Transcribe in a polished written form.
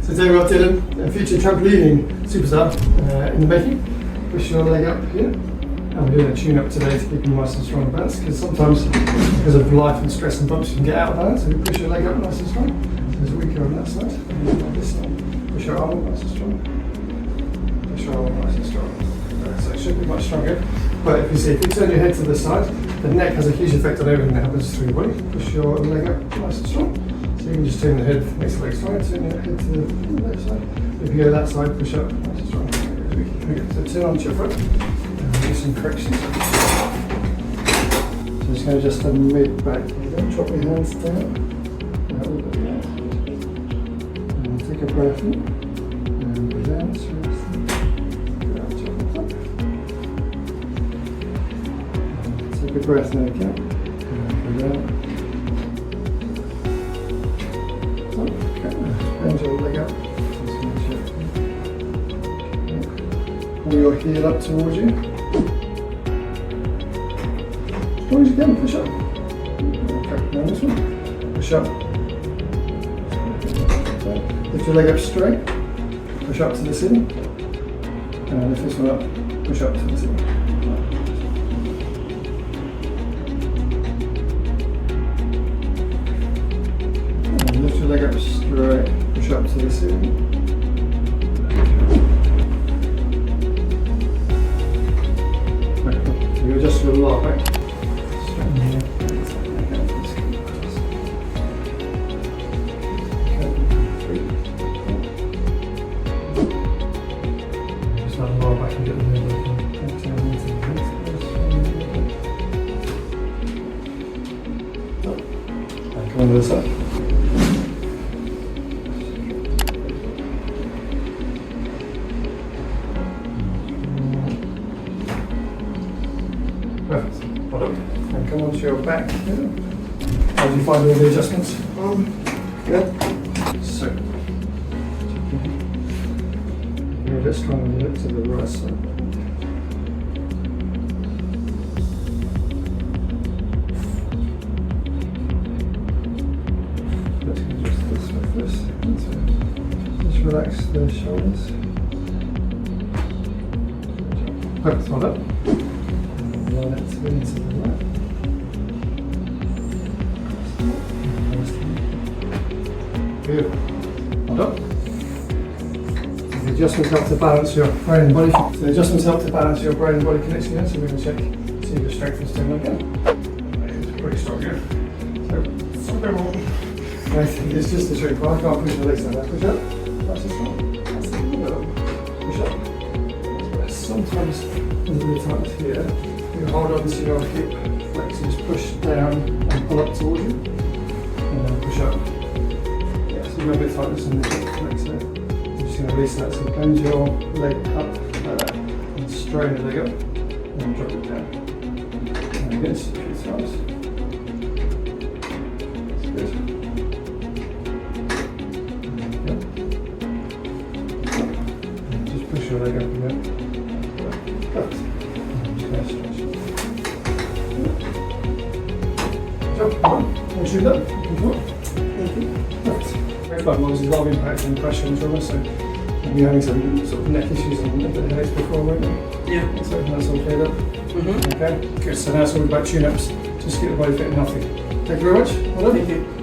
So today we've got Dylan, a future trampolining superstar in the making. Push your leg up here. And we're doing a tune-up today to keep you nice and strong and balanced, because sometimes, because of life and stress and bumps, you can get out of balance. So you push your leg up nice and strong. So it's weaker on that side. And on this side. Push your arm up nice and strong. Push your arm up nice and strong. So it should be much stronger. But if you turn your head to the side, the neck has a huge effect on everything that happens through your body. Push your leg up nice and strong. So you can just turn the head, makes the leg strong, turn your head to the left side. If you go that side, push up nice and strong. So turn onto your foot and do some corrections. So just going to adjust the mid back. Don't drop your hands down. A little bit down. And take a breath in. And go down. So take a breath in again. And go down. Bend your leg up. Pull your heel up towards you. As long as you can, push up. Okay, now this one. Push up. Lift your leg up straight. Push up to the ceiling. And lift this one up. Push up to the ceiling. And lift your leg up straight. Push up to the ceiling. So you adjust your lower back. Straighten here. Just let the lower back and get the middle. And come on to the side. Perfect. Well done. And come on to your back. How do you find all the adjustments? Good. So, you're a bit strong when you look to the right side. Let's adjust this like this. Just relax the shoulders. Perfect. Well done. Roll that to the right. Good. Well done. So the adjustments help to balance your brain and body. So the adjustments help to balance your brain and body connection here. So we're going to check, see if your strength is doing again. It's pretty strong here. So it's just the strength. I can't push your legs like that. Push up. That's the strong. That's the push up. Sometimes there's a little bit tightness here. You hold on to your hip flex and just push down and pull up towards you. And then push up. Yeah, so you have a bit of tightness in the hip flex there. I'm just going to release that. So bend your leg up like that. And strain the leg up. And then drop it down. And again, just a few times. That's good. And just push your leg up again. Perfect. Once you're done, thank you. Very fun. Well, there's a lot of impact and pressure and trauma, so you're having some sort of neck issues and a bit of headaches before, weren't you? Yeah. So that's all cleared up. Okay. Good. So now it's all about tune-ups. Just get the body fit and healthy. Thank you very much. Well done. Thank you.